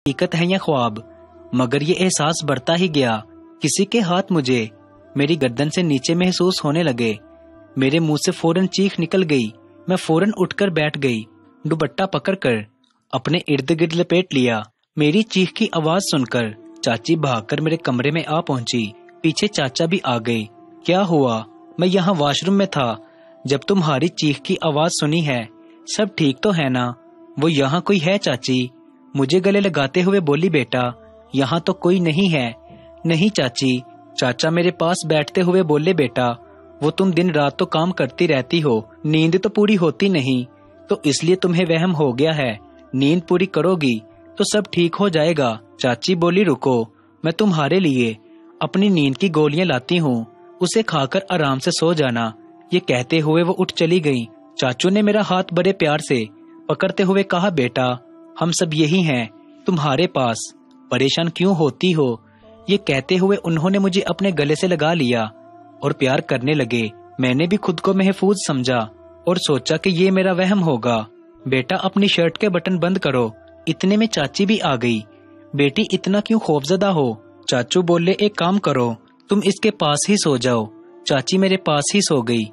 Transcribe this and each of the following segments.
हकीकत है या ख्वाब, मगर ये एहसास बढ़ता ही गया। किसी के हाथ मुझे मेरी गर्दन से नीचे महसूस होने लगे। मेरे मुंह से फौरन चीख निकल गई। मैं फौरन उठकर बैठ गई, दुपट्टा पकड़कर अपने इर्द गिर्द लपेट लिया। मेरी चीख की आवाज सुनकर चाची भागकर मेरे कमरे में आ पहुंची। पीछे चाचा भी आ गए। क्या हुआ? मैं यहाँ वॉशरूम में था जब तुम्हारी चीख की आवाज सुनी है। सब ठीक तो है ना? वो यहाँ कोई है चाची? मुझे गले लगाते हुए बोली। बेटा, यहाँ तो कोई नहीं है। नहीं चाची। चाचा मेरे पास बैठते हुए बोले, बेटा वो तुम दिन रात तो काम करती रहती हो, नींद तो पूरी होती नहीं, तो इसलिए तुम्हें वहम हो गया है। नींद पूरी करोगी तो सब ठीक हो जाएगा। चाची बोली, रुको, मैं तुम्हारे लिए अपनी नींद की गोलियां लाती हूँ, उसे खाकर आराम से सो जाना। ये कहते हुए वो उठ चली गई। चाचू ने मेरा हाथ बड़े प्यार से पकड़ते हुए कहा, बेटा हम सब यही हैं, तुम्हारे पास, परेशान क्यों होती हो? ये कहते हुए उन्होंने मुझे अपने गले से लगा लिया और प्यार करने लगे। मैंने भी खुद को महफूज समझा और सोचा कि ये मेरा वहम होगा। बेटा अपनी शर्ट के बटन बंद करो। इतने में चाची भी आ गई। बेटी इतना क्यों खौफजदा हो? चाचू बोले, एक काम करो, तुम इसके पास ही सो जाओ। चाची मेरे पास ही सो गई।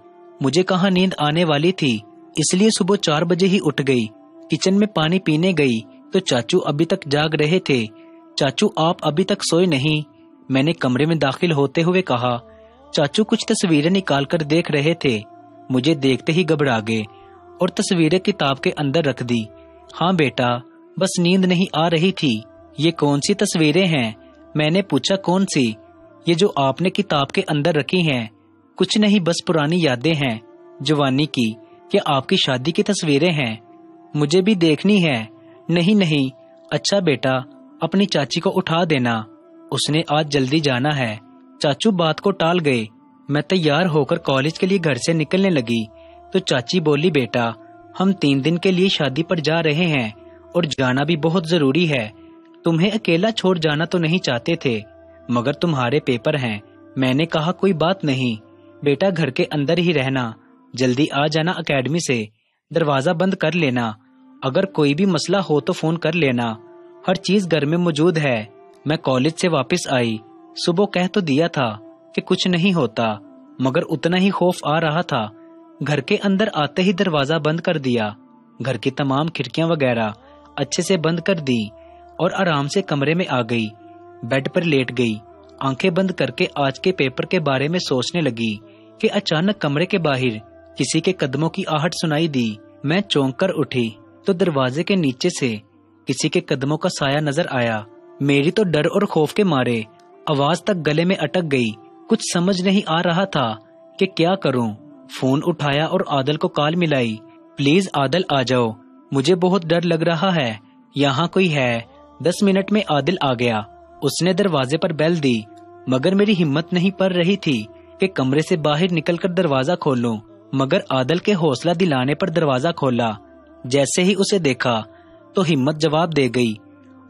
मुझे कहाँ नींद आने वाली थी, इसलिए सुबह 4 बजे ही उठ गई। किचन में पानी पीने गई तो चाचू अभी तक जाग रहे थे। चाचू आप अभी तक सोए नहीं? मैंने कमरे में दाखिल होते हुए कहा। चाचू कुछ तस्वीरें निकाल कर देख रहे थे। मुझे देखते ही घबरा गए और तस्वीरें किताब के अंदर रख दी। हाँ बेटा, बस नींद नहीं आ रही थी। ये कौन सी तस्वीरें हैं? मैंने पूछा, कौन सी? ये जो आपने किताब के अंदर रखी हैं। कुछ नहीं, बस पुरानी यादें हैं जवानी की। क्या आपकी शादी की तस्वीरें हैं? मुझे भी देखनी है। नहीं नहीं। अच्छा बेटा, अपनी चाची को उठा देना, उसने आज जल्दी जाना है। चाचू बात को टाल गए। मैं तैयार होकर कॉलेज के लिए घर से निकलने लगी तो चाची बोली, बेटा हम 3 दिन के लिए शादी पर जा रहे हैं और जाना भी बहुत जरूरी है। तुम्हें अकेला छोड़ जाना तो नहीं चाहते थे, मगर तुम्हारे पेपर हैं। मैंने कहा, कोई बात नहीं बेटा, घर के अंदर ही रहना, जल्दी आ जाना एकेडमी से, दरवाजा बंद कर लेना, अगर कोई भी मसला हो तो फोन कर लेना, हर चीज घर में मौजूद है। मैं कॉलेज से वापस आई। सुबह कह तो दिया था कि कुछ नहीं होता, मगर उतना ही खौफ आ रहा था। घर के अंदर आते ही दरवाजा बंद कर दिया, घर की तमाम खिड़कियां वगैरह अच्छे से बंद कर दी और आराम से कमरे में आ गई। बेड पर लेट गई, आंखें बंद करके आज के पेपर के बारे में सोचने लगी कि अचानक कमरे के बाहर किसी के कदमों की आहट सुनाई दी। मैं चौंक कर उठी तो दरवाजे के नीचे से किसी के कदमों का साया नजर आया। मेरी तो डर और खौफ के मारे आवाज तक गले में अटक गई। कुछ समझ नहीं आ रहा था कि क्या करूं। फोन उठाया और आदल को कॉल मिलाई। प्लीज आदल आ जाओ, मुझे बहुत डर लग रहा है, यहाँ कोई है। 10 मिनट में आदिल आ गया। उसने दरवाजे पर बेल दी, मगर मेरी हिम्मत नहीं पड़ रही थी कि कमरे से बाहर निकलकर दरवाजा खोलूं। मगर आदल के हौसला दिलाने पर दरवाजा खोला। जैसे ही उसे देखा तो हिम्मत जवाब दे गई।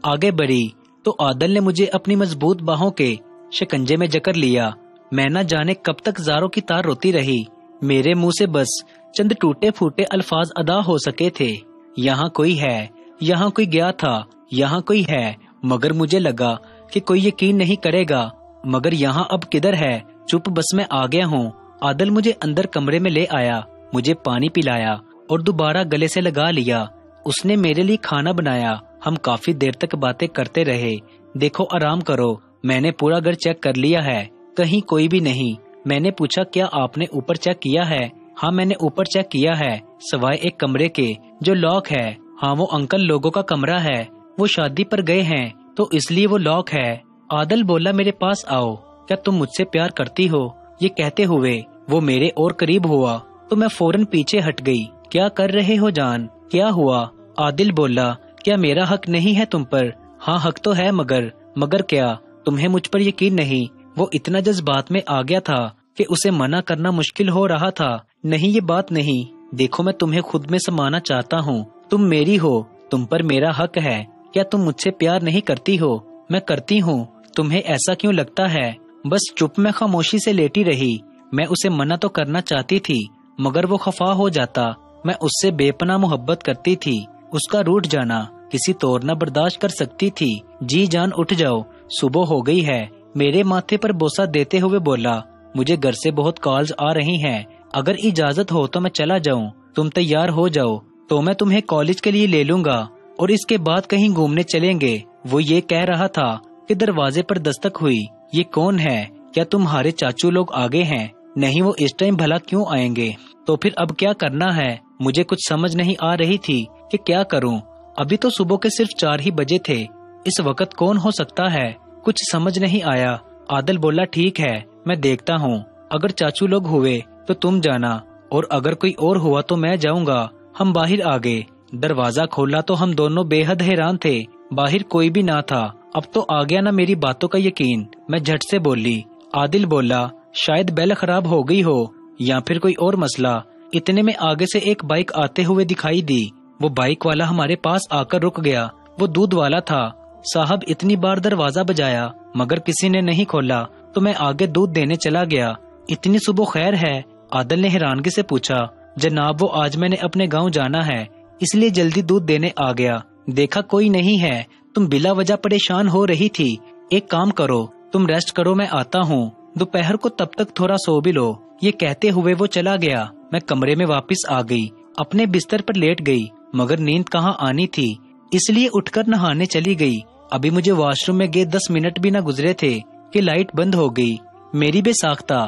आगे बढ़ी तो आदल ने मुझे अपनी मजबूत बाहों के शिकंजे में जकड़ लिया। मैं न जाने कब तक जारों की तार रोती रही। मेरे मुंह से बस चंद टूटे फूटे अल्फाज अदा हो सके थे। यहाँ कोई है, यहाँ कोई गया था, यहाँ कोई है। मगर मुझे लगा कि कोई यकीन नहीं करेगा। मगर यहाँ अब किधर है? चुप, बस मैं आ गया हूँ। आदल मुझे अंदर कमरे में ले आया, मुझे पानी पिलाया और दोबारा गले से लगा लिया। उसने मेरे लिए खाना बनाया। हम काफी देर तक बातें करते रहे। देखो आराम करो, मैंने पूरा घर चेक कर लिया है, कहीं कोई भी नहीं। मैंने पूछा, क्या आपने ऊपर चेक किया है? हाँ मैंने ऊपर चेक किया है, सवाए एक कमरे के जो लॉक है। हाँ वो अंकल लोगों का कमरा है, वो शादी पर गए हैं तो इसलिए वो लॉक है। आदल बोला, मेरे पास आओ, क्या तुम मुझसे प्यार करती हो? ये कहते हुए वो मेरे और करीब हुआ तो मैं फौरन पीछे हट गई। क्या कर रहे हो जान, क्या हुआ? आदिल बोला, क्या मेरा हक नहीं है तुम पर? हाँ हक तो है, मगर क्या तुम्हें मुझ पर यकीन नहीं? वो इतना जज्बात में आ गया था कि उसे मना करना मुश्किल हो रहा था। नहीं ये बात नहीं, देखो मैं तुम्हें खुद में समाना चाहता हूँ, तुम मेरी हो, तुम पर मेरा हक है। क्या तुम मुझसे प्यार नहीं करती हो? मैं करती हूँ, तुम्हें ऐसा क्यों लगता है? बस चुप। मैं खामोशी से लेटी रही। मैं उसे मना तो करना चाहती थी मगर वो खफा हो जाता। मैं उससे बेपनाह मोहब्बत करती थी। उसका रूठ जाना किसी तोड़ना बर्दाश्त कर सकती थी। जी जान उठ जाओ, सुबह हो गई है। मेरे माथे पर बोसा देते हुए बोला, मुझे घर से बहुत कॉल्स आ रही हैं, अगर इजाजत हो तो मैं चला जाऊं। तुम तैयार हो जाओ तो मैं तुम्हें कॉलेज के लिए ले लूंगा और इसके बाद कहीं घूमने चलेंगे। वो ये कह रहा था कि दरवाजे पर दस्तक हुई। ये कौन है? क्या तुम्हारे चाचू लोग आगे हैं? नहीं, वो इस टाइम भला क्यों आएंगे? तो फिर अब क्या करना है? मुझे कुछ समझ नहीं आ रही थी कि क्या करूं। अभी तो सुबह के सिर्फ 4 ही बजे थे। इस वक्त कौन हो सकता है? कुछ समझ नहीं आया। आदल बोला, ठीक है मैं देखता हूँ। अगर चाचू लोग हुए तो तुम जाना और अगर कोई और हुआ तो मैं जाऊंगा। हम बाहर आ गए। दरवाजा खोला तो हम दोनों बेहद हैरान थे। बाहर कोई भी ना था। अब तो आ गया ना मेरी बातों का यकीन। मैं झट से बोली। आदिल बोला, शायद बेल खराब हो गई हो या फिर कोई और मसला। इतने में आगे से एक बाइक आते हुए दिखाई दी। वो बाइक वाला हमारे पास आकर रुक गया। वो दूध वाला था। साहब इतनी बार दरवाजा बजाया मगर किसी ने नहीं खोला तो मैं आगे दूध देने चला गया। इतनी सुबह खैर है? आदिल ने हैरानगी से पूछा। जनाब, वो आज मैंने अपने गांव जाना है इसलिए जल्दी दूध देने आ गया। देखा कोई नहीं है। तुम बिला वजह परेशान हो रही थी। एक काम करो, तुम रेस्ट करो, मैं आता हूँ। दोपहर को तब तक थोड़ा सो भी लो। ये कहते हुए वो चला गया। मैं कमरे में वापस आ गई। अपने बिस्तर पर लेट गई मगर नींद कहाँ आनी थी, इसलिए उठकर नहाने चली गई। अभी मुझे वॉशरूम में गए 10 मिनट भी न गुजरे थे कि लाइट बंद हो गई। मेरी बेसाख्ता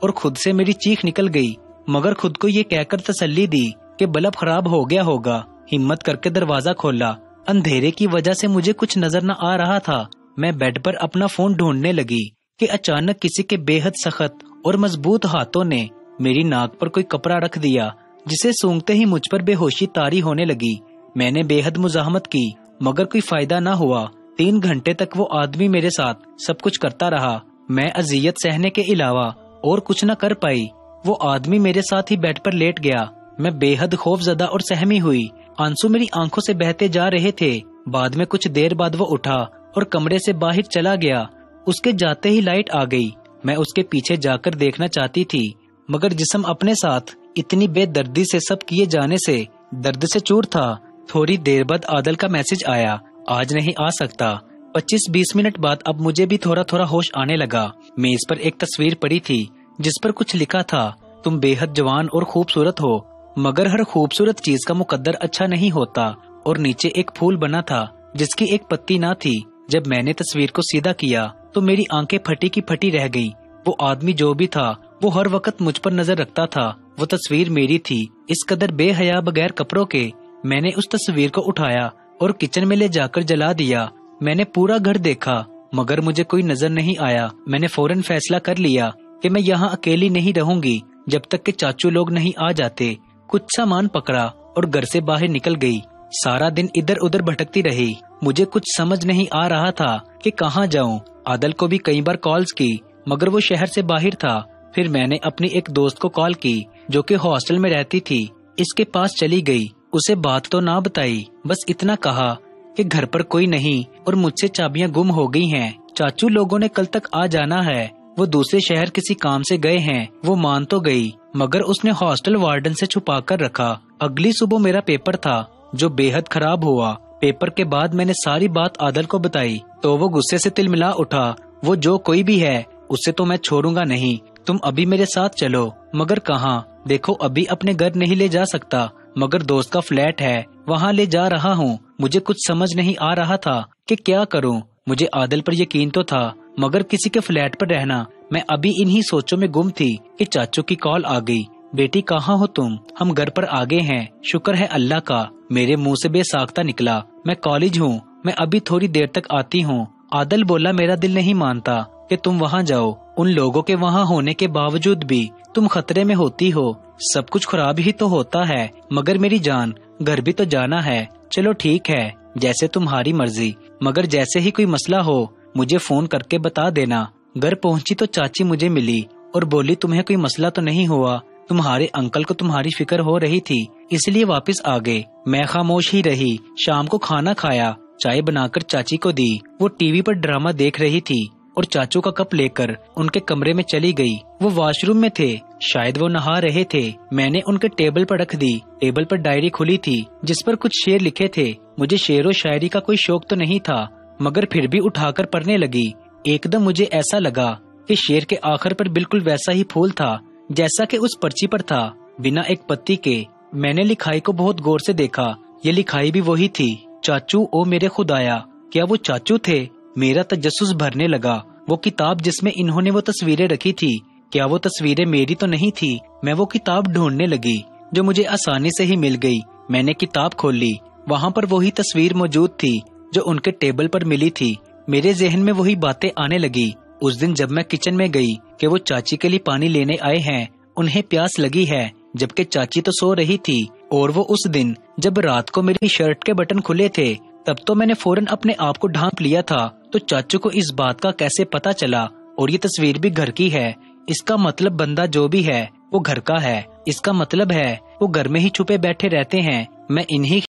और खुद से मेरी चीख निकल गई मगर खुद को ये कहकर तसल्ली दी कि बल्ब खराब हो गया होगा। हिम्मत करके दरवाजा खोला। अंधेरे की वजह से मुझे कुछ नजर न आ रहा था। मैं बेड पर अपना फोन ढूंढने लगी कि अचानक किसी के बेहद सख्त और मजबूत हाथों ने मेरी नाक पर कोई कपड़ा रख दिया, जिसे सूंघते ही मुझ पर बेहोशी तारी होने लगी। मैंने बेहद मुजाहमत की मगर कोई फायदा न हुआ। 3 घंटे तक वो आदमी मेरे साथ सब कुछ करता रहा। मैं अजियत सहने के अलावा और कुछ न कर पाई। वो आदमी मेरे साथ ही बेड पर लेट गया। मैं बेहद खौफजदा और सहमी हुई। आंसू मेरी आंखों से बहते जा रहे थे। बाद में कुछ देर बाद वो उठा और कमरे से बाहर चला गया। उसके जाते ही लाइट आ गई। मैं उसके पीछे जाकर देखना चाहती थी मगर जिस्म अपने साथ इतनी बेदर्दी से सब किए जाने से दर्द से चूर था। थोड़ी देर बाद आदल का मैसेज आया, आज नहीं आ सकता। 25-20 मिनट बाद अब मुझे भी थोड़ा थोड़ा होश आने लगा। मेज पर एक तस्वीर पड़ी थी जिस पर कुछ लिखा था, तुम बेहद जवान और खूबसूरत हो मगर हर खूबसूरत चीज का मुकद्दर अच्छा नहीं होता। और नीचे एक फूल बना था जिसकी एक पत्ती ना थी। जब मैंने तस्वीर को सीधा किया तो मेरी आंखें फटी की फटी रह गई। वो आदमी जो भी था वो हर वक्त मुझ पर नजर रखता था। वो तस्वीर मेरी थी। इस कदर बेहया बगैर कपड़ों के मैंने उस तस्वीर को उठाया और किचन में ले जाकर जला दिया। मैंने पूरा घर देखा मगर मुझे कोई नजर नहीं आया। मैंने फौरन फैसला कर लिया कि मैं यहाँ अकेली नहीं रहूंगी जब तक कि चाचू लोग नहीं आ जाते। कुछ सामान पकड़ा और घर से बाहर निकल गई। सारा दिन इधर उधर भटकती रही। मुझे कुछ समझ नहीं आ रहा था कि कहाँ जाऊं। आदल को भी कई बार कॉल्स की मगर वो शहर से बाहर था। फिर मैंने अपनी एक दोस्त को कॉल की जो कि हॉस्टल में रहती थी। इसके पास चली गई। उसे बात तो ना बताई, बस इतना कहा कि घर पर कोई नहीं और मुझसे चाबियां गुम हो गई हैं। चाचू लोगों ने कल तक आ जाना है। वो दूसरे शहर किसी काम से गए हैं। वो मान तो गई मगर उसने हॉस्टल वार्डन से छुपा कर रखा। अगली सुबह मेरा पेपर था जो बेहद खराब हुआ। पेपर के बाद मैंने सारी बात आदल को बताई तो वो गुस्से से तिलमिला उठा। वो जो कोई भी है उसे तो मैं छोड़ूंगा नहीं। तुम अभी मेरे साथ चलो। मगर कहाँ? देखो अभी अपने घर नहीं ले जा सकता मगर दोस्त का फ्लैट है, वहाँ ले जा रहा हूँ। मुझे कुछ समझ नहीं आ रहा था कि क्या करूँ। मुझे आदल पर यकीन तो था मगर किसी के फ्लैट पर रहना। मैं अभी इन्हीं सोचों में गुम थी कि चाचू की कॉल आ गई। बेटी कहाँ हो तुम? हम घर पर आ गए हैं। शुक्र है अल्लाह का। मेरे मुंह से बेसाख्ता निकला, मैं कॉलेज हूँ, मैं अभी थोड़ी देर तक आती हूँ। आदल बोला, मेरा दिल नहीं मानता कि तुम वहाँ जाओ। उन लोगों के वहाँ होने के बावजूद भी तुम खतरे में होती हो। सब कुछ खराब ही तो होता है मगर मेरी जान, घर भी तो जाना है। चलो ठीक है, जैसे तुम्हारी मर्जी, मगर जैसे ही कोई मसला हो मुझे फोन करके बता देना। घर पहुंची तो चाची मुझे मिली और बोली, तुम्हें कोई मसला तो नहीं हुआ? तुम्हारे अंकल को तुम्हारी फिक्र हो रही थी इसलिए वापस आ गए। मैं खामोश ही रही। शाम को खाना खाया, चाय बनाकर चाची को दी। वो टीवी पर ड्रामा देख रही थी और चाचू का कप लेकर उनके कमरे में चली गई। वो वॉशरूम में थे, शायद वो नहा रहे थे। मैंने उनके टेबल पर रख दी। टेबल पर डायरी खुली थी जिस पर कुछ शेर लिखे थे। मुझे शेर व शायरी का कोई शौक तो नहीं था, मगर फिर भी उठाकर पढ़ने लगी। एकदम मुझे ऐसा लगा कि शेर के आखिर पर बिल्कुल वैसा ही फूल था जैसा कि उस पर्ची पर था, बिना एक पत्ती के। मैंने लिखाई को बहुत गौर से देखा। ये लिखाई भी वही थी, चाचू ओ मेरे खुदाया। क्या वो चाचू थे? मेरा तजस्सुस भरने लगा। वो किताब जिसमें इन्होंने वो तस्वीरें रखी थी, क्या वो तस्वीरें मेरी तो नहीं थी? मैं वो किताब ढूंढने लगी, जो मुझे आसानी से ही मिल गई। मैंने किताब खोली, वहाँ पर वही तस्वीर मौजूद थी जो उनके टेबल पर मिली थी। मेरे जहन में वही बातें आने लगी। उस दिन जब मैं किचन में गई कि वो चाची के लिए पानी लेने आए हैं, उन्हें प्यास लगी है, जबकि चाची तो सो रही थी। और वो उस दिन जब रात को मेरी शर्ट के बटन खुले थे, तब तो मैंने फौरन अपने आप को ढांप लिया था। तो चाचू को इस बात का कैसे पता चला? और ये तस्वीर भी घर की है। इसका मतलब बंदा जो भी है वो घर का है। इसका मतलब है वो घर में ही छुपे बैठे रहते हैं। मैं इन्हीं